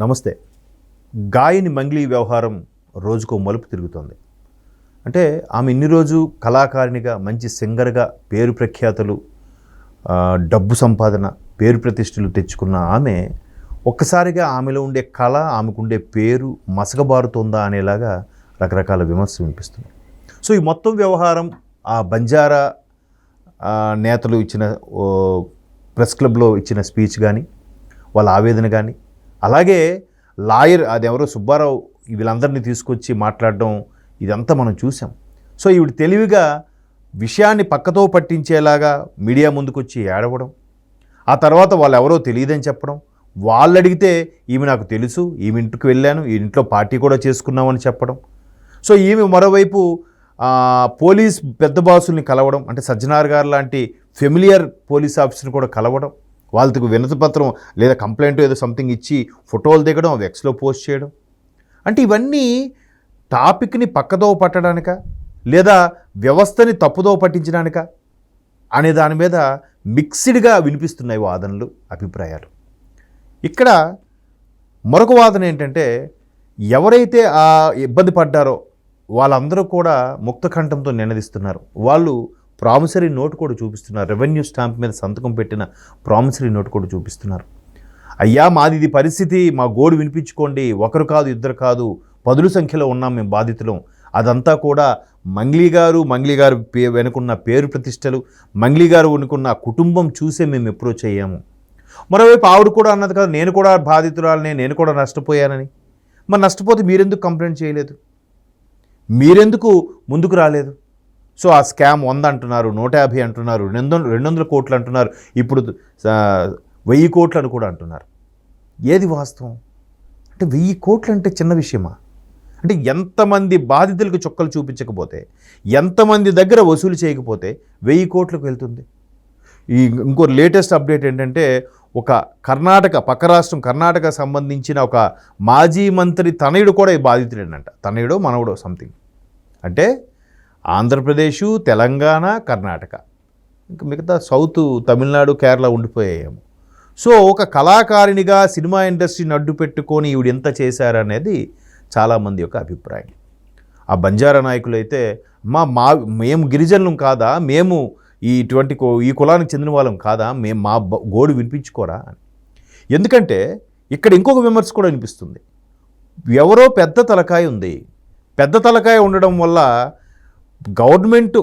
నమస్తే. గాయని మంగ్లీ వ్యవహారం రోజుకో మలుపు తిరుగుతోంది. అంటే ఆమె ఇన్ని రోజు కళాకారిణిగా, మంచి సింగర్గా పేరు ప్రఖ్యాతులు, డబ్బు సంపాదన, పేరు ప్రతిష్టలు తెచ్చుకున్న ఆమె ఒక్కసారిగా ఆమెలో ఉండే కళ, ఆమెకుండే పేరు మసకబారుతోందా అనేలాగా రకరకాల విమర్శలు వినిపిస్తున్నాయి. సో ఈ మొత్తం వ్యవహారం ఆ బంజారా నేతలు ఇచ్చిన ప్రెస్ క్లబ్లో ఇచ్చిన స్పీచ్ కానీ, వాళ్ళ ఆవేదన కానీ, అలాగే లాయర్ అదెవరో సుబ్బారావు వీళ్ళందరినీ తీసుకొచ్చి మాట్లాడడం, ఇదంతా మనం చూసాం. సో ఈవిడ తెలివిగా విషయాన్ని పక్కతో పట్టించేలాగా మీడియా ముందుకొచ్చి ఏడవడం, ఆ తర్వాత వాళ్ళు ఎవరో తెలియదని చెప్పడం, వాళ్ళు అడిగితే ఈమె నాకు తెలుసు, ఈమె ఇంటికి వెళ్ళాను, ఈ ఇంట్లో పార్టీ కూడా చేసుకున్నామని చెప్పడం. సో ఈమె మరోవైపు పోలీస్ పెద్ద బాసుల్ని కలవడం, అంటే సజ్జనార్ గారు లాంటి ఫెమిలియర్ పోలీస్ ఆఫీసర్ని కూడా కలవడం, వాళ్ళకు వినతి పత్రం లేదా కంప్లైంట్ ఏదో సంథింగ్ ఇచ్చి ఫోటోలు దిగడం, అవి ఎక్స్లో పోస్ట్ చేయడం. అంటే ఇవన్నీ టాపిక్ని పక్కదో పట్టడానిక లేదా వ్యవస్థని తప్పుదో పట్టించడానిక అనే దాని మీద మిక్స్డ్గా వినిపిస్తున్నాయి వాదనలు, అభిప్రాయాలు. ఇక్కడ మరొక వాదన ఏంటంటే, ఎవరైతే ఆ ఇబ్బంది పడ్డారో వాళ్ళందరూ కూడా ముక్తకంఠంతో నినదిస్తున్నారు. వాళ్ళు ప్రామిసరీ నోటు కూడా చూపిస్తున్నారు, రెవెన్యూ స్టాంప్ మీద సంతకం పెట్టిన ప్రామిసరీ నోటు కూడా చూపిస్తున్నారు. అయ్యా మాది ఇది పరిస్థితి, మా గోడు వినిపించుకోండి, ఒకరు కాదు ఇద్దరు కాదు 10 సంఖ్యలో ఉన్నాం మేము బాధితులం. అదంతా కూడా మంగ్లీ గారు వెనుకున్న పేరు ప్రతిష్టలు, మంగ్లీ గారు వెనుకున్న కుటుంబం చూసే మేము అప్రోచ్ అయ్యాము. మరోవైపు ఆవిడ కూడా అన్నది కదా, నేను కూడా బాధితురాలని, నేను కూడా నష్టపోయానని. మరి నష్టపోతే మీరెందుకు కంప్లైంట్ చేయలేదు, మీరెందుకు ముందుకు రాలేదు? సో ఆ స్కామ్ 100 అంటున్నారు, 150 అంటున్నారు, 200 కోట్లు అంటున్నారు, ఇప్పుడు 1000 కోట్లు అని కూడా అంటున్నారు. ఏది వాస్తవం? అంటే 1000 కోట్లు అంటే చిన్న విషయమా? అంటే ఎంతమంది బాధితులకు చుక్కలు చూపించకపోతే, ఎంతమంది దగ్గర వసూలు చేయకపోతే 1000 కోట్లకు వెళ్తుంది? ఇంకో లేటెస్ట్ అప్డేట్ ఏంటంటే, ఒక పక్క రాష్ట్రం కర్ణాటక సంబంధించిన ఒక మాజీ మంత్రి తనయుడు కూడా ఈ బాధితుడేనంట. తనయుడో మనవడో సంథింగ్. అంటే ఆంధ్రప్రదేశ్, తెలంగాణ, కర్ణాటక, ఇంకా మిగతా సౌత్ తమిళనాడు, కేరళ ఉండిపోయాయేమో. సో ఒక కళాకారిణిగా సినిమా ఇండస్ట్రీని అడ్డు పెట్టుకొని ఈవిడ ఎంత చేశారనేది చాలామంది యొక్క అభిప్రాయం. ఆ బంజారా నాయకులు అయితే మేము గిరిజనులం కాదా, మేము ఈ కులానికి చెందిన వాళ్ళం కాదా, మేము మా గోడు వినిపించుకోరా అని. ఎందుకంటే ఇక్కడ ఇంకొక విమర్శ కూడా వినిపిస్తుంది. ఎవరో పెద్ద తలకాయ ఉంది, పెద్ద తలకాయ ఉండడం వల్ల గవర్నమెంట్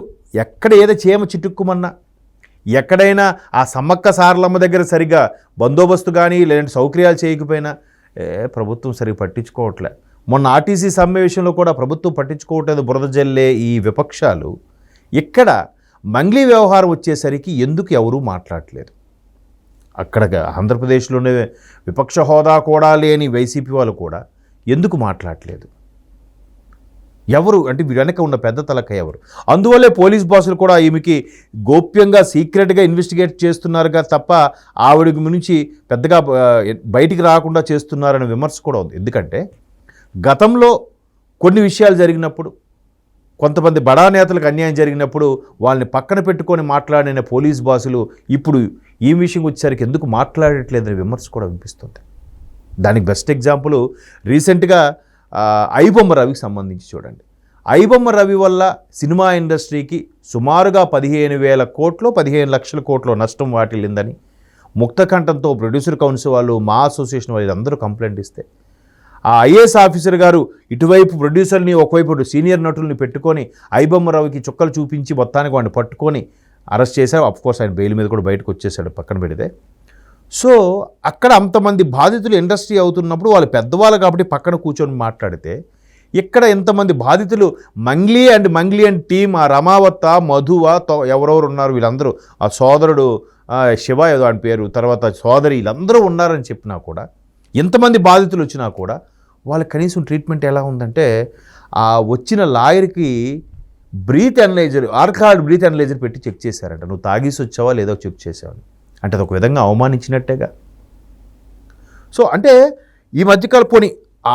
ఎక్కడ ఏదో చీమ చిటుక్కుమన్నా, ఎక్కడైనా ఆ సమ్మక్క సారలమ్మ దగ్గర సరిగ్గా బందోబస్తు కానీ లేదంటే సౌకర్యాలు చేయకపోయినా ప్రభుత్వం సరిగ్గా పట్టించుకోవట్లే. మొన్న ఆర్టీసీ సమ్మె విషయంలో కూడా ప్రభుత్వం పట్టించుకోవట్లేదు, బురద జల్లే ఈ విపక్షాలు. ఇక్కడ మంగ్లీ వ్యవహారం వచ్చేసరికి ఎందుకు ఎవరూ మాట్లాడట్లేదు? అక్కడ ఆంధ్రప్రదేశ్లోనే విపక్ష హోదా కూడా లేని వైసీపీ వాళ్ళు కూడా ఎందుకు మాట్లాడట్లేదు? ఎవరు అంటే వెనక ఉన్న పెద్ద తలకాయ ఎవరు? అందువల్లే పోలీస్ బాసులు కూడా ఈమెకి గోప్యంగా సీక్రెట్గా ఇన్వెస్టిగేట్ చేస్తున్నారుగా తప్ప ఆవిడ నుంచి పెద్దగా బయటికి రాకుండా చేస్తున్నారనే విమర్శ కూడా ఉంది. ఎందుకంటే గతంలో కొన్ని విషయాలు జరిగినప్పుడు, కొంతమంది బడా నేతలకు అన్యాయం జరిగినప్పుడు వాళ్ళని పక్కన పెట్టుకొని మాట్లాడిన పోలీస్ బాసులు ఇప్పుడు ఈ విషయం వచ్చేసరికి ఎందుకు మాట్లాడట్లేదని విమర్శ కూడా వినిపిస్తుంది. దానికి బెస్ట్ ఎగ్జాంపుల్ రీసెంట్గా ఐబొమ్మ రవికి సంబంధించి చూడండి. ఐబొమ్మ రవి వల్ల సినిమా ఇండస్ట్రీకి సుమారుగా 15,000 కోట్లు 15 లక్షల కోట్లు నష్టం వాటిల్లిందని ముక్తకంఠంతో ప్రొడ్యూసర్ కౌన్సిల్ వాళ్ళు, మా అసోసియేషన్ వాళ్ళు అందరూ కంప్లైంట్ ఇస్తే, ఆ ఐఏఎస్ ఆఫీసర్ గారు ఇటువైపు ప్రొడ్యూసర్ని, ఒకవైపు సీనియర్ నటుల్ని పెట్టుకొని ఐబొమ్మ రవికి చుక్కలు చూపించి మొత్తానికి వాడిని పట్టుకొని అరెస్ట్ చేశారు. అఫ్కోర్స్ ఆయన బెయిల్ మీద కూడా బయటకు వచ్చేసాడు పక్కన పెడితే. సో అక్కడ అంతమంది బాధితులు ఇండస్ట్రీ అవుతున్నప్పుడు వాళ్ళు పెద్దవాళ్ళు కాబట్టి పక్కన కూర్చొని మాట్లాడితే, ఇక్కడ ఎంతమంది బాధితులు మంగ్లీ అండ్ టీమ్, ఆ రమావత, మధువ, ఎవరెవరు ఉన్నారు వీళ్ళందరూ, ఆ సోదరుడు శివ ఏదో ఆయన పేరు, తర్వాత సోదరి, వీళ్ళందరూ ఉన్నారని చెప్పినా కూడా, ఎంతమంది బాధితులు వచ్చినా కూడా వాళ్ళకి కనీసం ట్రీట్మెంట్ ఎలా ఉందంటే, ఆ వచ్చిన లాయర్కి ఆల్కహాల్ బ్రీత్ అనలైజర్ పెట్టి చెక్ చేశారంట. నువ్వు తాగేసి వచ్చావా లేదో చెక్ చేసావని. అంటే అది ఒక విధంగా అవమానించినట్టేగా. సో అంటే ఈ మధ్యకాలం పోనీ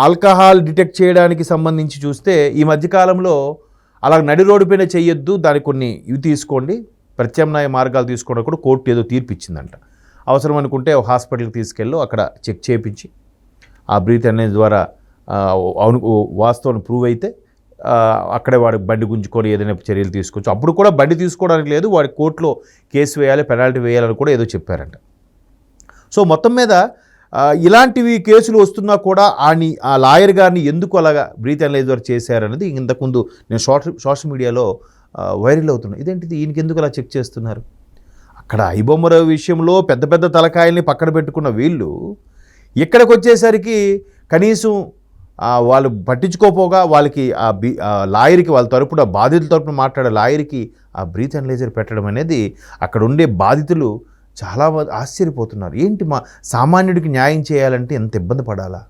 ఆల్కహాల్ డిటెక్ట్ చేయడానికి సంబంధించి చూస్తే, ఈ మధ్యకాలంలో అలా నడి రోడ్డుపైన చేయొద్దు, దానికి కొన్ని ఇవి తీసుకోండి, ప్రత్యామ్నాయ మార్గాలు తీసుకోవడం కూడా కోర్టు ఏదో తీర్పు ఇచ్చిందంట. అవసరం అనుకుంటే హాస్పిటల్కి తీసుకెళ్ళి అక్కడ చెక్ చేయించి ఆ బ్రీత్ అనేది ద్వారా అవును వాస్తవం ప్రూవ్ అయితే అక్కడే వాడికి బండి గుంజుకొని ఏదైనా చర్యలు తీసుకోవచ్చు. అప్పుడు కూడా బండి తీసుకోవడానికి లేదు, వాడి కోర్టులో కేసు వేయాలి, పెనాల్టీ వేయాలని కూడా ఏదో చెప్పారంట. సో మొత్తం మీద ఇలాంటివి కేసులు వస్తున్నా కూడా ఆ లాయర్ గారిని ఎందుకు అలాగా బ్రీత్ అనలైజర్ చేశారనేది ఇంతకుముందు నేను సోషల్ మీడియాలో వైరల్ అవుతున్నాను. ఇదేంటిది, ఈయనకి ఎందుకు అలా చెక్ చేస్తున్నారు? అక్కడ ఐబొమ్మరావు విషయంలో పెద్ద పెద్ద తలకాయల్ని పక్కన పెట్టుకున్న వీళ్ళు ఇక్కడికి వచ్చేసరికి కనీసం వాళ్ళు పట్టించుకోపోగా వాళ్ళకి లాయర్కి వాళ్ళ తరపున బాధితుల తరపున మాట్లాడే లాయర్కి ఆ బ్రీత్ అనలైజర్ పెట్టడం అనేది అక్కడ ఉండే బాధితులు చాలా ఆశ్చర్యపోతున్నారు. ఏంటి మా సామాన్యుడికి న్యాయం చేయాలంటే ఎంత ఇబ్బంది పడాలా?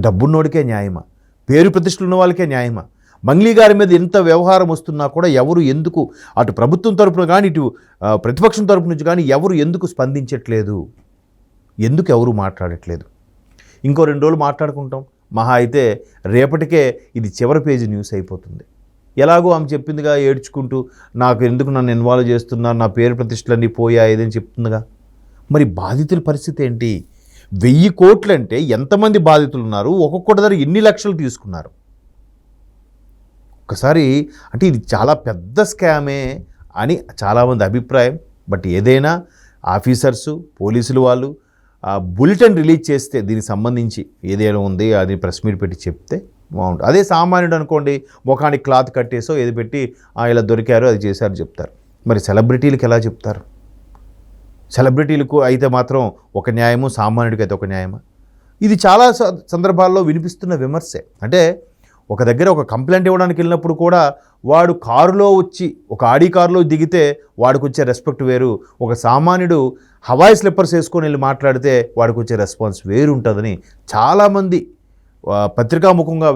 డబ్బున్నోడికే న్యాయమా? పేరు ప్రతిష్టలు ఉన్న వాళ్ళకే న్యాయమా? మంగ్లీ గారి మీద ఎంత వ్యవహారం వస్తున్నా కూడా ఎవరు ఎందుకు అటు ప్రభుత్వం తరపున కానీ ఇటు ప్రతిపక్షం తరపు నుంచి కానీ ఎవరు ఎందుకు స్పందించట్లేదు? ఎందుకు ఎవరు మాట్లాడట్లేదు? ఇంకో 2 రోజులు మాట్లాడుకుంటాం, మహా అయితే రేపటికే ఇది చివరి పేజీ న్యూస్ అయిపోతుంది. ఎలాగో ఆమె చెప్పిందిగా, ఏడ్చుకుంటూ నాకు ఎందుకు నన్ను ఇన్వాల్వ్ చేస్తున్నారు, నా పేరు ప్రతిష్టలన్నీ పోయాయని చెప్తుందిగా. మరి బాధితుల పరిస్థితి ఏంటి? 1000 కోట్లు అంటే ఎంతమంది బాధితులు ఉన్నారు? ఒక్కొక్కటి దగ్గర ఎన్ని లక్షలు తీసుకున్నారు? ఒకసారి అంటే ఇది చాలా పెద్ద స్కామే అని చాలామంది అభిప్రాయం. బట్ ఏదైనా ఆఫీసర్సు, పోలీసులు వాళ్ళు బులెటిన్ రిలీజ్ చేస్తే దీనికి సంబంధించి ఏదైనా ఉంది అది ప్రెస్ మీట్ పెట్టి చెప్తే బాగుంటుంది. అదే సామాన్యుడు అనుకోండి, ముఖానికి క్లాత్ కట్టేసో ఏది పెట్టి ఇలా దొరికారు అది చేశారు చెప్తారు. మరి సెలబ్రిటీలకు ఎలా చెప్తారు? సెలబ్రిటీలకు అయితే మాత్రం ఒక న్యాయము, సామాన్యుడికి అయితే ఒక న్యాయమా? ఇది చాలా సందర్భాల్లో వినిపిస్తున్న విమర్శే. అంటే ఒక దగ్గర ఒక కంప్లైంట్ ఇవ్వడానికి వెళ్ళినప్పుడు కూడా వాడు కారులో వచ్చి ఒక ఆడి కారులో దిగితే వాడికి వచ్చే రెస్పెక్ట్ వేరు, ఒక సామాన్యుడు హవాయి స్లిప్పర్స్ వేసుకొని వెళ్ళి మాట్లాడితే వాడికి వచ్చే రెస్పాన్స్ వేరు ఉంటుందని చాలామంది పత్రికాముఖంగా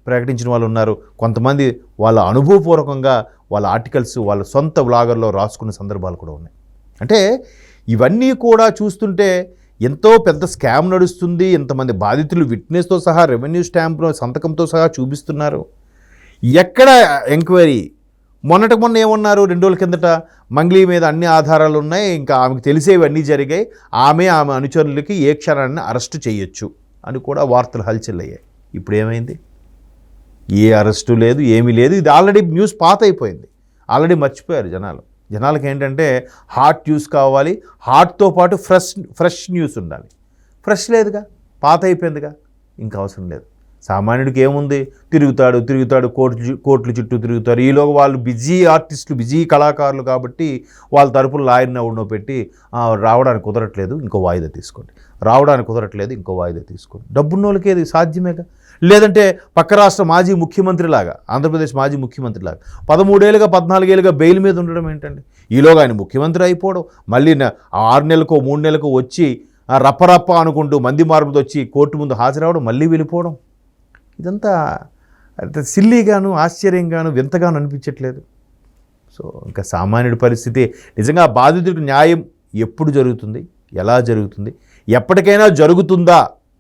ప్రకటించిన వాళ్ళు ఉన్నారు. కొంతమంది వాళ్ళ అనుభవపూర్వకంగా వాళ్ళ ఆర్టికల్స్ వాళ్ళ సొంత బ్లాగర్లో రాసుకున్న సందర్భాలు కూడా ఉన్నాయి. అంటే ఇవన్నీ కూడా చూస్తుంటే ఎంతో పెద్ద స్కామ్ నడుస్తుంది. ఎంతమంది బాధితులు విట్నెస్తో సహా, రెవెన్యూ స్టాంప్లో సంతకంతో సహా చూపిస్తున్నారు. ఎక్కడ ఎంక్వైరీ? మొన్న ఏమన్నారు, 2 రోజుల కిందట మంగ్లీ మీద అన్ని ఆధారాలు ఉన్నాయి, ఇంకా ఆమెకు తెలిసేవన్నీ జరిగాయి, ఆమె అనుచరులకి ఏ క్షణాన్ని అరెస్టు చేయొచ్చు అని కూడా వార్తలు హల్చల్లయ్యాయి. ఇప్పుడు ఏమైంది? ఏ అరెస్టు లేదు, ఏమీ లేదు. ఇది ఆల్రెడీ న్యూస్ పాత అయిపోయింది, ఆల్రెడీ మర్చిపోయారు జనాలకి. ఏంటంటే హాట్ న్యూస్ కావాలి, హాట్తో పాటు ఫ్రెష్ న్యూస్ ఉండాలి. ఫ్రెష్ లేదుగా, పాత అయిపోయిందిగా, ఇంకా అవసరం లేదు. సామాన్యుడికి ఏముంది? తిరుగుతాడు కోర్టుల చుట్టూ తిరుగుతారు. ఈలోగా వాళ్ళు బిజీ ఆర్టిస్టులు, బిజీ కళాకారులు కాబట్టి వాళ్ళ తరపున లాయర్ని ఎవరినో పెట్టి రావడానికి కుదరట్లేదు, ఇంకో వాయిదా తీసుకోండి, రావడానికి కుదరట్లేదు, ఇంకో వాయిదా తీసుకోండి. డబ్బున్నోళ్ళకి అది సాధ్యమేగా. లేదంటే పక్క రాష్ట్ర మాజీ ముఖ్యమంత్రిలాగా, ఆంధ్రప్రదేశ్ మాజీ ముఖ్యమంత్రిలాగా 13 ఏళ్ళుగా 14 ఏళ్ళుగా బెయిల్ మీద ఉండడం ఏంటండి? ఈలోగా ఆయన ముఖ్యమంత్రి అయిపోవడం, మళ్ళీ 6 నెలలకో 3 నెలలకో వచ్చి రప్పరప్ప అనుకుంటూ మంది మార్పుతో వచ్చి కోర్టు ముందు హాజరవడం, మళ్ళీ వెళ్ళిపోవడం, ఇదంతా సిల్లీగాను, ఆశ్చర్యంగాను, వింతగాను అనిపించట్లేదు. సో ఇంకా సామాన్యుడి పరిస్థితి నిజంగా బాధితుడికి న్యాయం ఎప్పుడు జరుగుతుంది, ఎలా జరుగుతుంది, ఎప్పటికైనా జరుగుతుందా